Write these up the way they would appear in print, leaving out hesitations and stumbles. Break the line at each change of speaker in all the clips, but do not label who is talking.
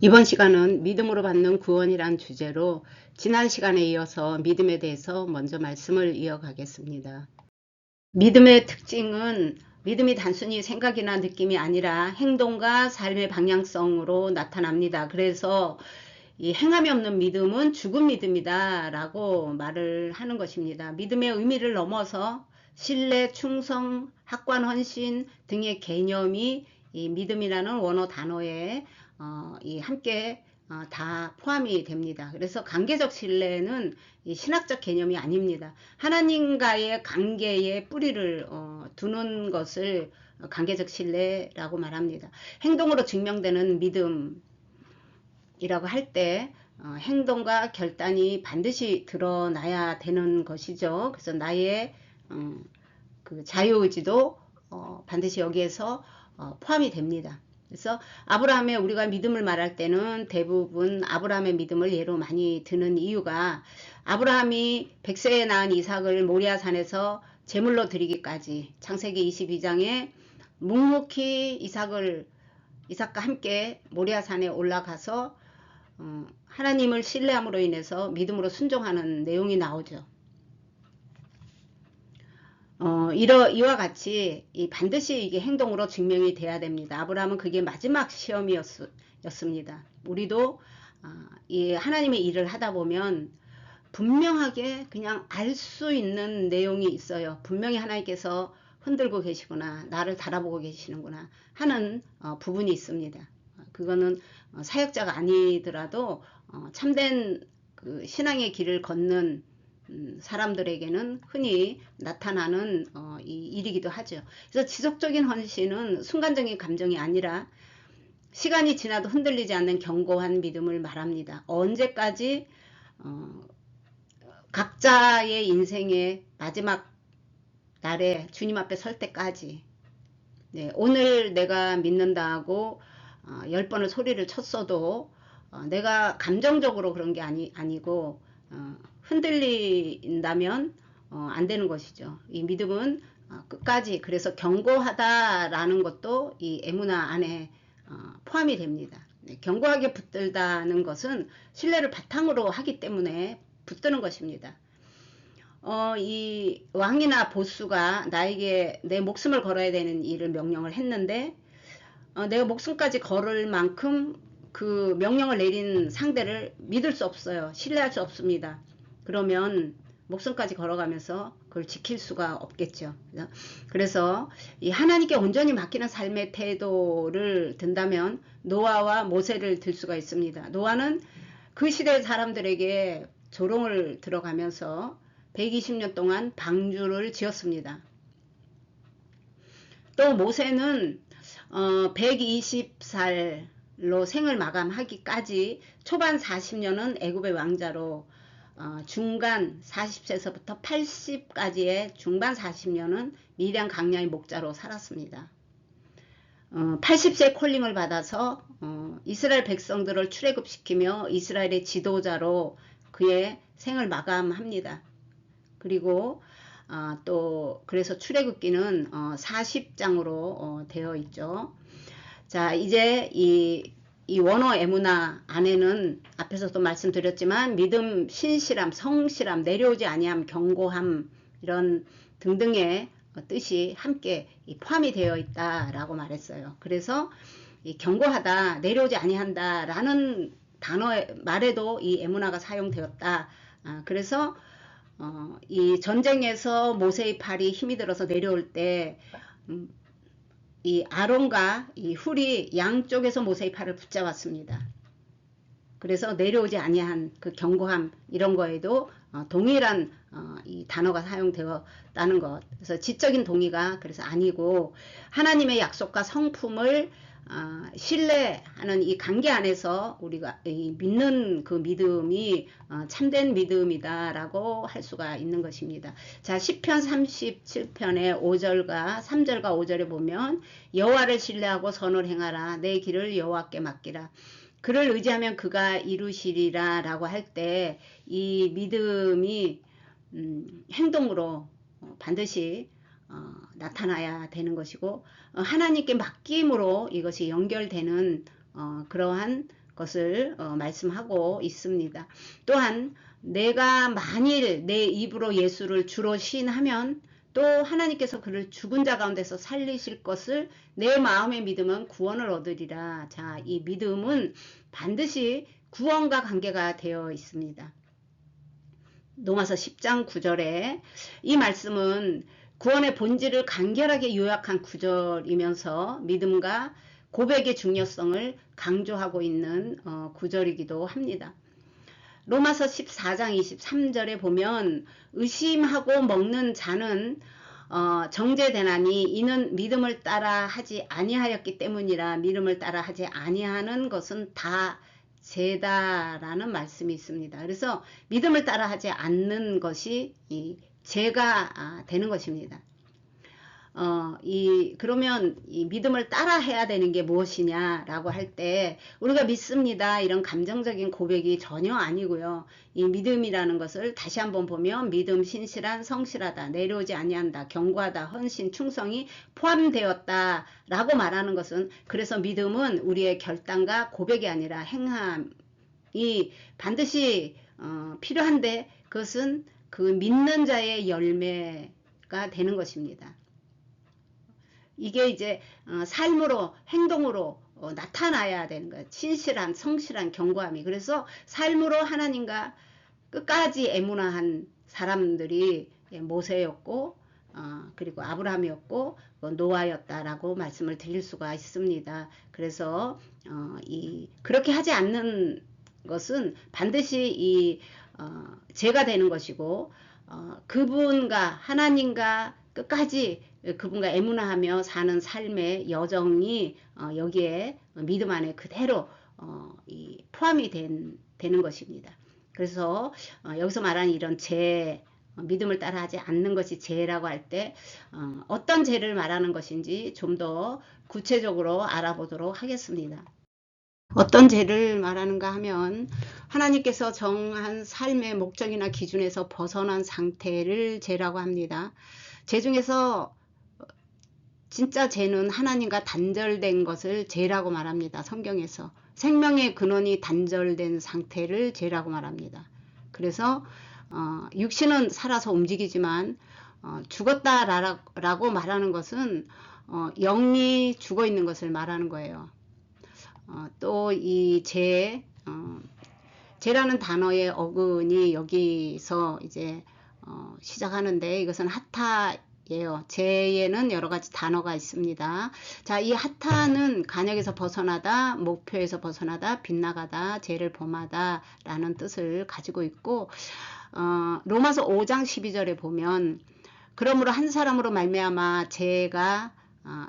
이번 시간은 믿음으로 받는 구원이란 주제로 지난 시간에 이어서 믿음에 대해서 먼저 말씀을 이어가겠습니다. 믿음의 특징은 믿음이 단순히 생각이나 느낌이 아니라 행동과 삶의 방향성으로 나타납니다. 그래서 이 행함이 없는 믿음은 죽은 믿음이다 라고 말을 하는 것입니다. 믿음의 의미를 넘어서 신뢰, 충성, 학관, 헌신 등의 개념이 이 믿음이라는 원어 단어에 함께 다 포함이 됩니다. 그래서 관계적 신뢰는 이 신학적 개념이 아닙니다. 하나님과의 관계에 뿌리를 두는 것을 관계적 신뢰라고 말합니다. 행동으로 증명되는 믿음이라고 할 때 행동과 결단이 반드시 드러나야 되는 것이죠. 그래서 나의 그 자유의지도 반드시 여기에서 포함이 됩니다. 그래서 아브라함의 우리가 믿음을 말할 때는 대부분 아브라함의 믿음을 예로 많이 드는 이유가 아브라함이 100세에 낳은 이삭을 모리아산에서 제물로 드리기까지 창세기 22장에 묵묵히 이삭과 함께 모리아산에 올라가서 하나님을 신뢰함으로 인해서 믿음으로 순종하는 내용이 나오죠. 이와 같이 반드시 이게 행동으로 증명이 돼야 됩니다. 아브라함은 그게 마지막 시험이었습니다. 우리도 이 하나님의 일을 하다 보면 분명하게 그냥 알 수 있는 내용이 있어요. 분명히 하나님께서 흔들고 계시구나, 나를 달아보고 계시는구나 하는 부분이 있습니다. 그거는 사역자가 아니더라도 참된 그 신앙의 길을 걷는 사람들에게는 흔히 나타나는 이 일이기도 하죠. 그래서 지속적인 헌신은 순간적인 감정이 아니라 시간이 지나도 흔들리지 않는 견고한 믿음을 말합니다. 언제까지 각자의 인생의 마지막 날에 주님 앞에 설 때까지 오늘 내가 믿는다 하고 10번을 소리를 쳤어도 내가 감정적으로 그런 게 아니고 흔들린다면 안 되는 것이죠. 이 믿음은 끝까지, 그래서 견고하다라는 것도 이 에무나 안에 포함이 됩니다. 견고하게 붙들다는 것은 신뢰를 바탕으로 하기 때문에 붙드는 것입니다. 이 왕이나 보스가 나에게 내 목숨을 걸어야 되는 일을 명령을 했는데 내가 목숨까지 걸을 만큼 그 명령을 내린 상대를 믿을 수 없어요. 신뢰할 수 없습니다. 그러면 목숨까지 걸어가면서 그걸 지킬 수가 없겠죠. 그래서 이 하나님께 온전히 맡기는 삶의 태도를 든다면 노아와 모세를 들 수가 있습니다. 노아는 그 시대 사람들에게 조롱을 들어가면서 120년 동안 방주를 지었습니다. 또 모세는 120살로 생을 마감하기까지 초반 40년은 애굽의 왕자로 중간 40세서부터 80까지의 중반 40년은 미디안 강야의 목자로 살았습니다. 80세 콜링을 받아서 이스라엘 백성들을 출애굽시키며 이스라엘의 지도자로 그의 생을 마감합니다. 그리고 또 그래서 출애굽기는 40장으로 되어 있죠. 자, 이제 이 원어 에무나 안에는 앞에서도 말씀드렸지만 믿음, 신실함, 성실함, 내려오지 아니함, 견고함 이런 등등의 뜻이 함께 포함이 되어 있다라고 말했어요. 그래서 이 견고하다, 내려오지 아니한다 라는 단어 말에도 이 에무나가 사용되었다. 그래서 이 전쟁에서 모세의 팔이 힘이 들어서 내려올 때 이 아론과 이 훌이 양쪽에서 모세의 팔을 붙잡았습니다. 그래서 내려오지 아니한 그 견고함 이런 거에도 동일한 이 단어가 사용되었다는 것. 그래서 지적인 동의가 그래서 아니고 하나님의 약속과 성품을 신뢰하는 이 관계 안에서 우리가 믿는 그 믿음이 참된 믿음이다라고 할 수가 있는 것입니다. 자, 시편 37편의 5절과 3절과 5절에 보면 여호와를 신뢰하고 선을 행하라. 내 길을 여호와께 맡기라. 그를 의지하면 그가 이루시리라 라고 할 때 이 믿음이 행동으로 반드시 나타나야 되는 것이고 하나님께 맡김으로 이것이 연결되는 그러한 것을 말씀하고 있습니다. 또한 내가 만일 내 입으로 예수를 주로 시인하면 또 하나님께서 그를 죽은 자 가운데서 살리실 것을 내 마음에 믿으면 구원을 얻으리라. 자, 이 믿음은 반드시 구원과 관계가 되어 있습니다. 로마서 10장 9절에 이 말씀은 구원의 본질을 간결하게 요약한 구절이면서 믿음과 고백의 중요성을 강조하고 있는 구절이기도 합니다. 로마서 14장 23절에 보면 의심하고 먹는 자는 정죄되나니 이는 믿음을 따라 하지 아니하였기 때문이라. 믿음을 따라 하지 아니하는 것은 다 죄다라는 말씀이 있습니다. 그래서 믿음을 따라 하지 않는 것이 이 죄가 되는 것입니다. 그러면 이 믿음을 따라 해야 되는 게 무엇이냐라고 할 때 우리가 믿습니다 이런 감정적인 고백이 전혀 아니고요. 이 믿음이라는 것을 다시 한번 보면 믿음, 신실한, 성실하다, 내려오지 아니한다, 견고하다, 헌신, 충성이 포함되었다라고 말하는 것은, 그래서 믿음은 우리의 결단과 고백이 아니라 행함이 반드시 필요한데 그것은 그 믿는 자의 열매가 되는 것입니다. 이게 이제 삶으로, 행동으로 나타나야 되는 거예요. 신실한, 성실한, 견고함이. 그래서 삶으로 하나님과 끝까지 애문화한 사람들이 모세였고 그리고 아브라함이었고 노아였다라고 말씀을 드릴 수가 있습니다. 그래서 그렇게 하지 않는 것은 반드시 죄가 되는 것이고 그분과 하나님과 끝까지 그분과 애문화하며 사는 삶의 여정이 여기에 믿음 안에 그대로 포함이 되는 것입니다. 그래서 여기서 말하는 이런 죄, 믿음을 따라하지 않는 것이 죄라고 할 때 어떤 죄를 말하는 것인지 좀 더 구체적으로 알아보도록 하겠습니다. 어떤 죄를 말하는가 하면 하나님께서 정한 삶의 목적이나 기준에서 벗어난 상태를 죄라고 합니다. 죄 중에서 진짜 죄는 하나님과 단절된 것을 죄라고 말합니다. 성경에서 생명의 근원이 단절된 상태를 죄라고 말합니다. 그래서 육신은 살아서 움직이지만 죽었다라고 말하는 것은 영이 죽어 있는 것을 말하는 거예요. 또 이 죄라는 단어의 어근이 여기서 이제 시작하는데 이것은 하타예요. 죄에는 여러 가지 단어가 있습니다. 자, 이 하타는 간역에서 벗어나다, 목표에서 벗어나다, 빗나가다, 죄를 범하다 라는 뜻을 가지고 있고 로마서 5장 12절에 보면 그러므로 한 사람으로 말미암아 죄가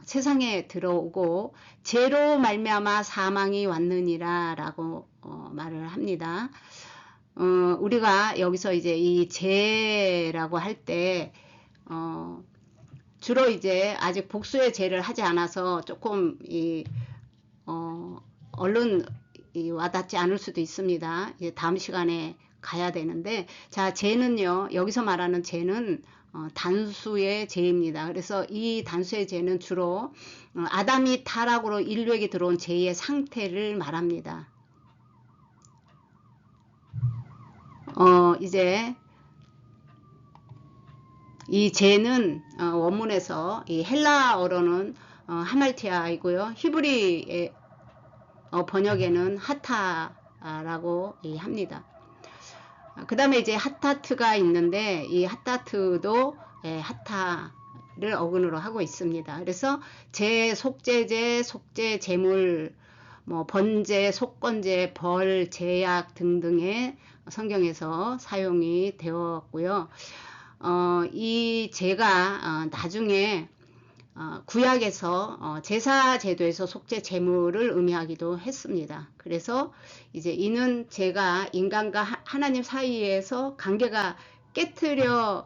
세상에 들어오고 죄로 말미암아 사망이 왔느니라 라고 말을 합니다. 우리가 여기서 이제 이 죄라고 할 때 주로 이제 아직 복수의 죄를 하지 않아서 조금 얼른 와닿지 않을 수도 있습니다. 이제 다음 시간에 가야 되는데, 자, 죄는요, 여기서 말하는 죄는 단수의 죄입니다. 그래서 이 단수의 죄는 주로 아담이 타락으로 인류에게 들어온 죄의 상태를 말합니다. 이제 이 죄는 원문에서 이 헬라어로는 하말티아이고요. 히브리의 번역에는 하타라고 합니다. 그 다음에 이제 하타트가 있는데 이 하타트도 하타를 어근으로 하고 있습니다. 그래서 제, 속죄제, 속죄, 제물, 뭐 번제, 속건제, 벌, 제약 등등의 성경에서 사용이 되었고요. 이 제가 나중에 구약에서 제사 제도에서 속죄 제물을 의미하기도 했습니다. 그래서 이제 이는 제가 인간과 하나님 사이에서 관계가 깨트려지고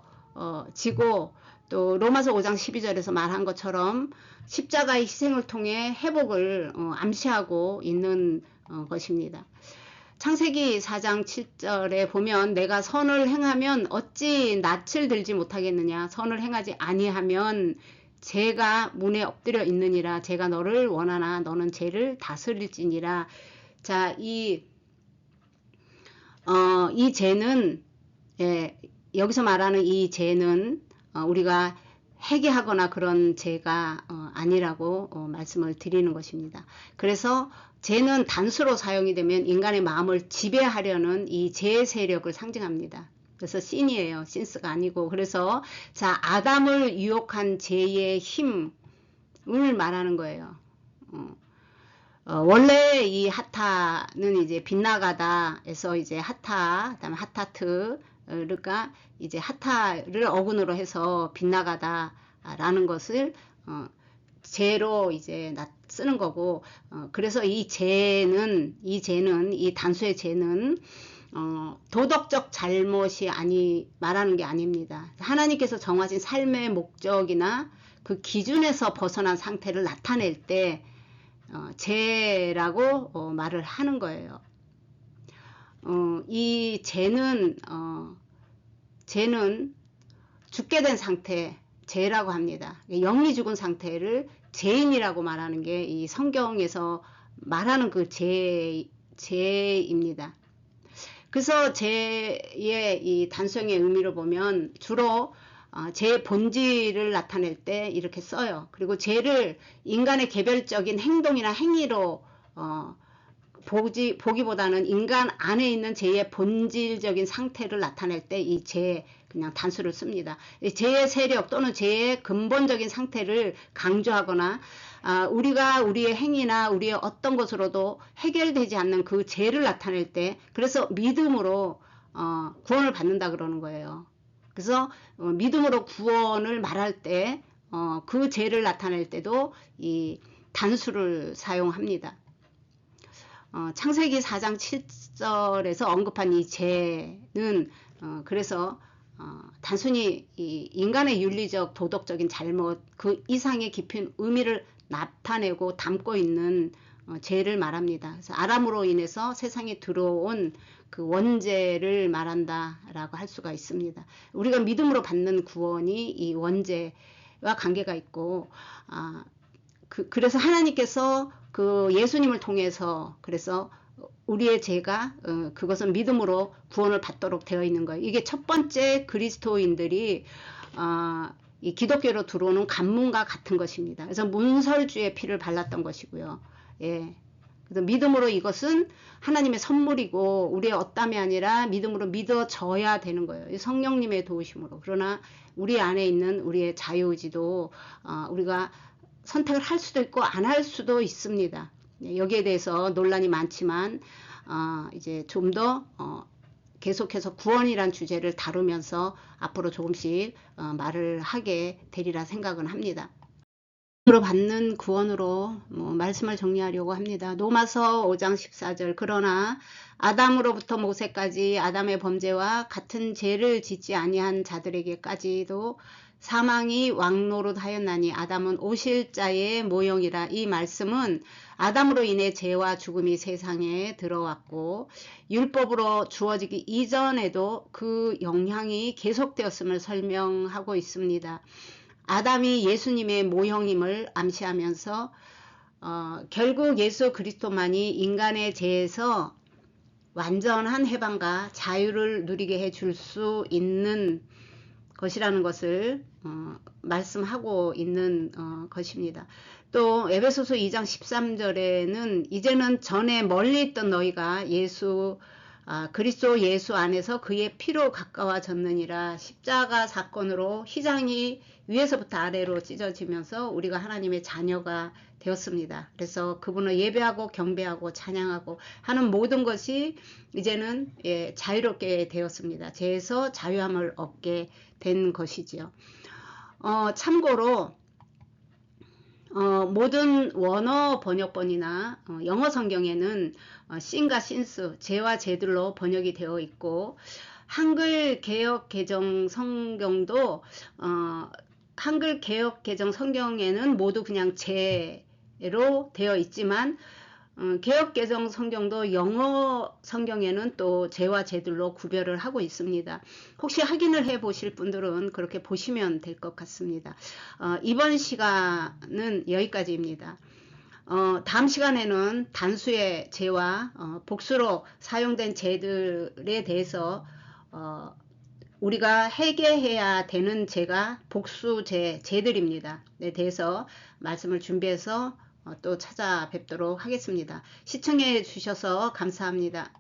또 로마서 5장 12절에서 말한 것처럼 십자가의 희생을 통해 회복을 암시하고 있는 것입니다. 창세기 4장 7절에 보면 내가 선을 행하면 어찌 낯을 들지 못하겠느냐, 선을 행하지 아니하면 죄가 문에 엎드려 있느니라, 죄가 너를 원하나 너는 죄를 다스릴지니라. 자, 이 죄는, 예, 여기서 말하는 이 죄는 우리가 회개하거나 그런 죄가 아니라고 말씀을 드리는 것입니다. 그래서 죄는 단수로 사용이 되면 인간의 마음을 지배하려는 이 죄의 세력을 상징합니다. 그래서 신이에요. 신스가 아니고. 그래서 자, 아담을 유혹한 죄의 힘을 말하는 거예요. 원래 이 하타는 이제 빗나가다에서 이제 하타, 그다음에 하타트, 그러니까 이제 하타를 어근으로 해서 빗나가다라는 것을 죄로 이제 쓰는 거고, 그래서 이 단수의 죄는 도덕적 잘못이 말하는 게 아닙니다. 하나님께서 정하신 삶의 목적이나 그 기준에서 벗어난 상태를 나타낼 때 죄라고 말을 하는 거예요. 이 죄는 죽게 된 상태, 죄라고 합니다. 영이 죽은 상태를 죄인이라고 말하는 게 이 성경에서 말하는 그 죄입니다. 그래서 죄의 이 단성의 의미를 보면 주로 죄의 본질을 나타낼 때 이렇게 써요. 그리고 죄를 인간의 개별적인 행동이나 행위로 보기보다는 인간 안에 있는 죄의 본질적인 상태를 나타낼 때 이 죄 그냥 단수를 씁니다. 죄의 세력 또는 죄의 근본적인 상태를 강조하거나 우리가 우리의 행위나 우리의 어떤 것으로도 해결되지 않는 그 죄를 나타낼 때, 그래서 믿음으로 구원을 받는다 그러는 거예요. 그래서 믿음으로 구원을 말할 때 그 죄를 나타낼 때도 이 단수를 사용합니다. 창세기 4장 7절에서 언급한 이 죄는 그래서 단순히 이 인간의 윤리적 도덕적인 잘못 그 이상의 깊은 의미를 나타내고 담고 있는 죄를 말합니다. 그래서 아람으로 인해서 세상에 들어온 그 원죄를 말한다라고 할 수가 있습니다. 우리가 믿음으로 받는 구원이 이 원죄와 관계가 있고, 그래서 하나님께서 그 예수님을 통해서 그래서 우리의 죄가 그것은 믿음으로 구원을 받도록 되어 있는 거예요. 이게 첫 번째 그리스도인들이 이 기독교로 들어오는 관문과 같은 것입니다. 그래서 문설주의 피를 발랐던 것이고요. 예. 그래서 믿음으로 이것은 하나님의 선물이고 우리의 어땀이 아니라 믿음으로 믿어져야 되는 거예요. 성령님의 도우심으로. 그러나 우리 안에 있는 우리의 자유의지도 우리가 선택을 할 수도 있고 안 할 수도 있습니다. 여기에 대해서 논란이 많지만 이제 좀 더 계속해서 구원이란 주제를 다루면서 앞으로 조금씩 말을 하게 되리라 생각은 합니다. 으로 받는 구원으로 말씀을 정리하려고 합니다. 로마서 5장 14절 그러나 아담으로부터 모세까지 아담의 범죄와 같은 죄를 짓지 아니한 자들에게까지도 사망이 왕노릇하였나니 아담은 오실 자의 모형이라. 이 말씀은 아담으로 인해 죄와 죽음이 세상에 들어왔고 율법으로 주어지기 이전에도 그 영향이 계속되었음을 설명하고 있습니다. 아담이 예수님의 모형임을 암시하면서 결국 예수 그리스도만이 인간의 죄에서 완전한 해방과 자유를 누리게 해줄 수 있는 것이라는 것을 말씀하고 있는 것입니다. 또 에베소서 2장 13절에는 이제는 전에 멀리 있던 너희가 그리스도 예수 안에서 그의 피로 가까워졌느니라. 십자가 사건으로 휘장이 위에서부터 아래로 찢어지면서 우리가 하나님의 자녀가 되었습니다. 그래서 그분을 예배하고 경배하고 찬양하고 하는 모든 것이 이제는 자유롭게 되었습니다. 죄에서 자유함을 얻게 된 것이지요. 참고로 모든 원어 번역본이나 영어 성경에는 신과 신스, 죄와 죄들로 번역이 되어 있고 한글 개역 개정 성경도 한글 개역 개정 성경에는 모두 그냥 죄로 되어 있지만 개역 개정 성경도 영어 성경에는 또 죄와 죄들로 구별을 하고 있습니다. 혹시 확인을 해 보실 분들은 그렇게 보시면 될 것 같습니다. 이번 시간은 여기까지입니다. 다음 시간에는 단수의 죄와 복수로 사용된 죄들에 대해서 우리가 해결해야 되는 죄가 죄들입니다. 네, 대해서 말씀을 준비해서 또 찾아뵙도록 하겠습니다. 시청해 주셔서 감사합니다.